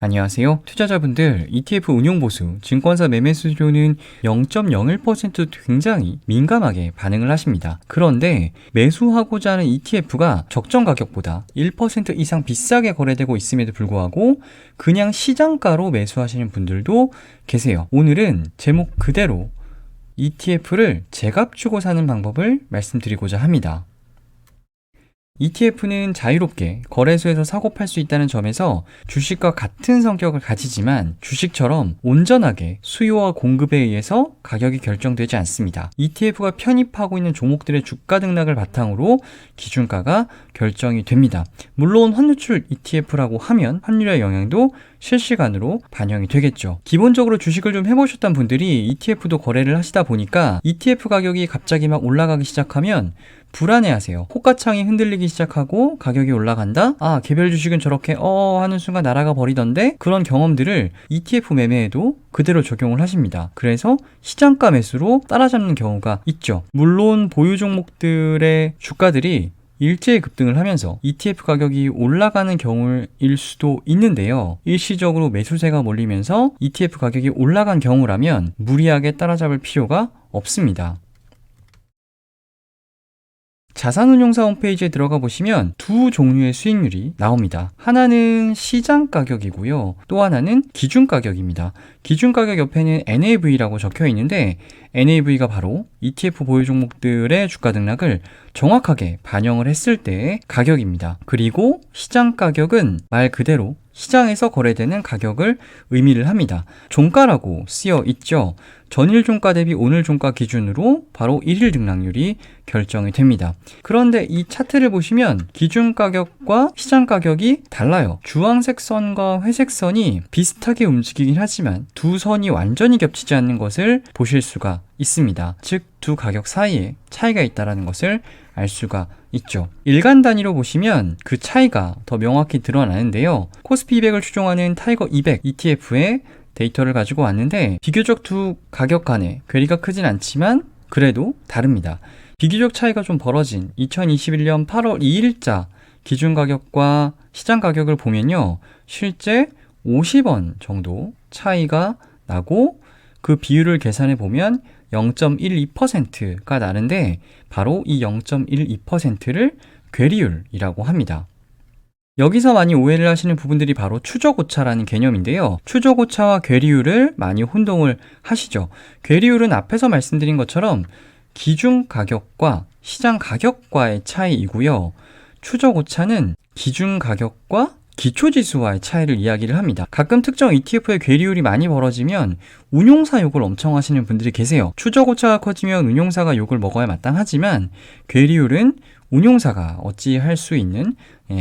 안녕하세요. 투자자분들, ETF 운용보수, 증권사 매매 수수료는 0.01%도 굉장히 민감하게 반응을 하십니다. 그런데 매수하고자 하는 ETF가 적정 가격보다 1% 이상 비싸게 거래되고 있음에도 불구하고 그냥 시장가로 매수하시는 분들도 계세요. 오늘은 제목 그대로 ETF를 제값 주고 사는 방법을 말씀드리고자 합니다. ETF는 자유롭게 거래소에서 사고 팔 수 있다는 점에서 주식과 같은 성격을 가지지만 주식처럼 온전하게 수요와 공급에 의해서 가격이 결정되지 않습니다. ETF가 편입하고 있는 종목들의 주가 등락을 바탕으로 기준가가 결정이 됩니다. 물론 환유출 ETF라고 하면 환율의 영향도 실시간으로 반영이 되겠죠. 기본적으로 주식을 좀 해보셨던 분들이 ETF도 거래를 하시다 보니까 ETF 가격이 갑자기 막 올라가기 시작하면 불안해하세요. 호가창이 흔들리기 시작하고 가격이 올라간다? 개별 주식은 저렇게 하는 순간 날아가 버리던데? 그런 경험들을 ETF 매매에도 그대로 적용을 하십니다. 그래서 시장가 매수로 따라잡는 경우가 있죠. 물론 보유 종목들의 주가들이 일제히 급등을 하면서 ETF 가격이 올라가는 경우일 수도 있는데요. 일시적으로 매수세가 몰리면서 ETF 가격이 올라간 경우라면 무리하게 따라잡을 필요가 없습니다. 자산운용사 홈페이지에 들어가 보시면 두 종류의 수익률이 나옵니다. 하나는 시장 가격이고요. 또 하나는 기준 가격입니다. 기준 가격 옆에는 NAV라고 적혀 있는데 NAV가 바로 ETF 보유 종목들의 주가 등락을 정확하게 반영을 했을 때의 가격입니다. 그리고 시장 가격은 말 그대로 시장에서 거래되는 가격을 의미를 합니다. 종가라고 쓰여 있죠. 전일 종가 대비 오늘 종가 기준으로 바로 1일 등락률이 결정이 됩니다. 그런데 이 차트를 보시면 기준 가격과 시장 가격이 달라요. 주황색 선과 회색 선이 비슷하게 움직이긴 하지만 두 선이 완전히 겹치지 않는 것을 보실 수가 있습니다. 즉, 두 가격 사이에 차이가 있다는 것을 알 수가 있죠. 일간 단위로 보시면 그 차이가 더 명확히 드러나는데요. 코스피 200을 추종하는 타이거 200 ETF의 데이터를 가지고 왔는데 비교적 두 가격 간의 괴리가 크진 않지만 그래도 다릅니다. 비교적 차이가 좀 벌어진 2021년 8월 2일자 기준 가격과 시장 가격을 보면요. 실제 50원 정도 차이가 나고 그 비율을 계산해 보면 0.12%가 나는데 바로 이 0.12%를 괴리율이라고 합니다. 여기서 많이 오해를 하시는 부분들이 바로 추적오차라는 개념인데요. 추적오차와 괴리율을 많이 혼동을 하시죠. 괴리율은 앞에서 말씀드린 것처럼 기준 가격과 시장 가격과의 차이이고요. 추적오차는 기준 가격과 기초지수와의 차이를 이야기를 합니다. 가끔 특정 ETF의 괴리율이 많이 벌어지면 운용사 욕을 엄청 하시는 분들이 계세요. 추적오차가 커지면 운용사가 욕을 먹어야 마땅하지만 괴리율은 운용사가 어찌할 수 있는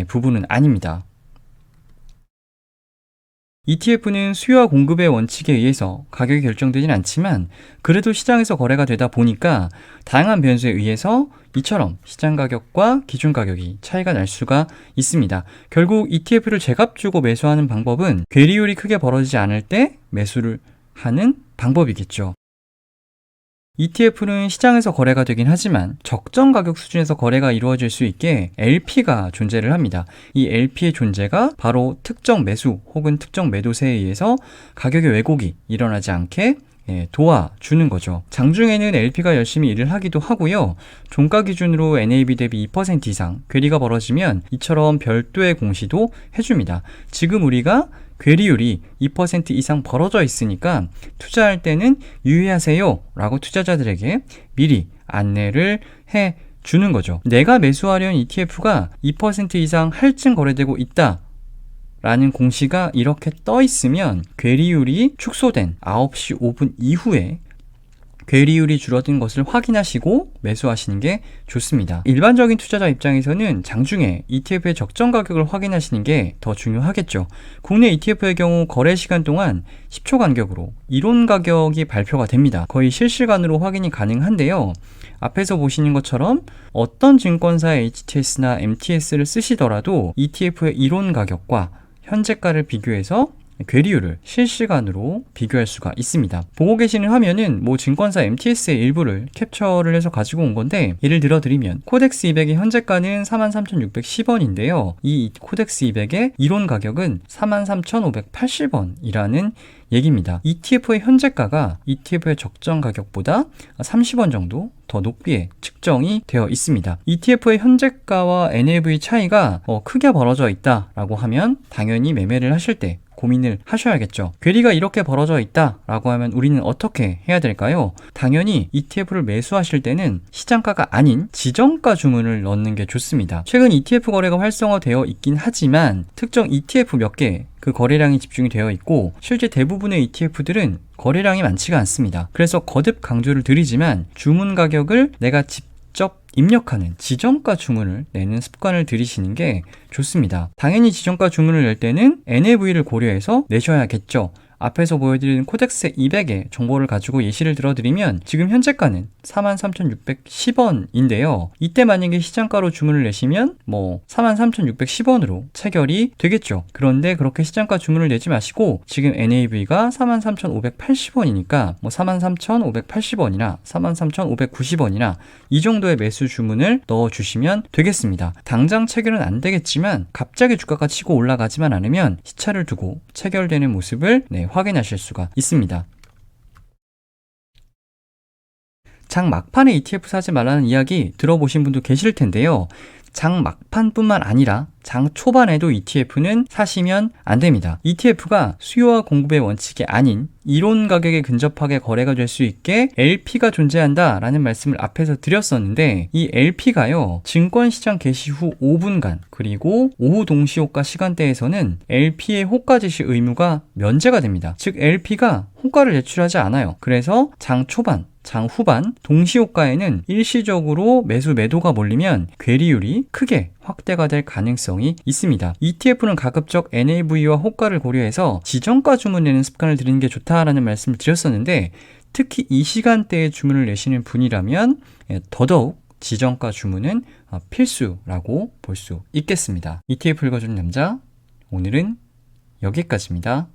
부분은 아닙니다. ETF는 수요와 공급의 원칙에 의해서 가격이 결정되진 않지만 그래도 시장에서 거래가 되다 보니까 다양한 변수에 의해서 이처럼 시장 가격과 기준 가격이 차이가 날 수가 있습니다. 결국 ETF를 제값 주고 매수하는 방법은 괴리율이 크게 벌어지지 않을 때 매수를 하는 방법이겠죠. ETF는 시장에서 거래가 되긴 하지만 적정 가격 수준에서 거래가 이루어질 수 있게 LP가 존재를 합니다. 이 LP의 존재가 바로 특정 매수 혹은 특정 매도세에 의해서 가격의 왜곡이 일어나지 않게 도와주는 거죠. 장중에는 LP가 열심히 일을 하기도 하고요. 종가 기준으로 NAV 대비 2% 이상 괴리가 벌어지면 이처럼 별도의 공시도 해줍니다. 지금 우리가 괴리율이 2% 이상 벌어져 있으니까 투자할 때는 유의하세요 라고 투자자들에게 미리 안내를 해 주는 거죠. 내가 매수하려는 ETF가 2% 이상 할증 거래되고 있다 라는 공시가 이렇게 떠 있으면 괴리율이 축소된 9시 5분 이후에 괴리율이 줄어든 것을 확인하시고 매수하시는 게 좋습니다. 일반적인 투자자 입장에서는 장중에 ETF의 적정 가격을 확인하시는 게 더 중요하겠죠. 국내 ETF의 경우 거래 시간 동안 10초 간격으로 이론 가격이 발표가 됩니다. 거의 실시간으로 확인이 가능한데요. 앞에서 보시는 것처럼 어떤 증권사의 HTS나 MTS를 쓰시더라도 ETF의 이론 가격과 현재가를 비교해서 괴리율을 실시간으로 비교할 수가 있습니다. 보고 계시는 화면은 증권사 MTS의 일부를 캡처를 해서 가지고 온 건데, 예를 들어 드리면 코덱스 200의 현재가는 43,610원인데요. 이 코덱스 200의 이론 가격은 43,580원이라는 얘기입니다. ETF의 현재가가 ETF의 적정 가격보다 30원 정도 더 높게 측정이 되어 있습니다. ETF의 현재가와 NAV 차이가 크게 벌어져 있다라고 하면 당연히 매매를 하실 때 고민을 하셔야겠죠. 괴리가 이렇게 벌어져 있다라고 하면 우리는 어떻게 해야 될까요? 당연히 ETF를 매수하실 때는 시장가가 아닌 지정가 주문을 넣는 게 좋습니다. 최근 ETF 거래가 활성화되어 있긴 하지만 특정 ETF 몇 개 그 거래량이 집중이 되어 있고, 실제 대부분의 ETF들은 거래량이 많지가 않습니다. 그래서 거듭 강조를 드리지만 주문 가격을 내가 직접 입력하는 지정가 주문을 내는 습관을 들이시는 게 좋습니다. 당연히 지정가 주문을 낼 때는 NAV를 고려해서 내셔야겠죠. 앞에서 보여드린 코덱스 200의 정보를 가지고 예시를 들어드리면 지금 현재가는 43,610원인데요. 이때 만약에 시장가로 주문을 내시면 43,610원으로 체결이 되겠죠. 그런데 그렇게 시장가 주문을 내지 마시고 지금 NAV가 43,580원이니까 43,580원이나 43,590원이나 이 정도의 매수 주문을 넣어주시면 되겠습니다. 당장 체결은 안 되겠지만 갑자기 주가가 치고 올라가지만 않으면 시차를 두고 체결되는 모습을 확인하실 수가 있습니다. 장 막판에 ETF 사지 말라는 이야기 들어보신 분도 계실 텐데요. 장 막판뿐만 아니라 장 초반에도 ETF는 사시면 안 됩니다. ETF가 수요와 공급의 원칙이 아닌 이론 가격에 근접하게 거래가 될 수 있게 LP가 존재한다라는 말씀을 앞에서 드렸었는데, 이 LP가요, 증권시장 개시 후 5분간 그리고 오후 동시호가 시간대에서는 LP의 호가 지시 의무가 면제가 됩니다. 즉 LP가 호가를 제출하지 않아요. 그래서 장 초반, 장 후반 동시호가에는 일시적으로 매도가 몰리면 괴리율이 크게 확대가 될 가능성이 있습니다. ETF는 가급적 NAV와 호가를 고려해서 지정가 주문 내는 습관을 들이는 게 좋다라는 말씀을 드렸었는데, 특히 이 시간대에 주문을 내시는 분이라면 더더욱 지정가 주문은 필수라고 볼 수 있겠습니다. ETF 읽어주는 남자, 오늘은 여기까지입니다.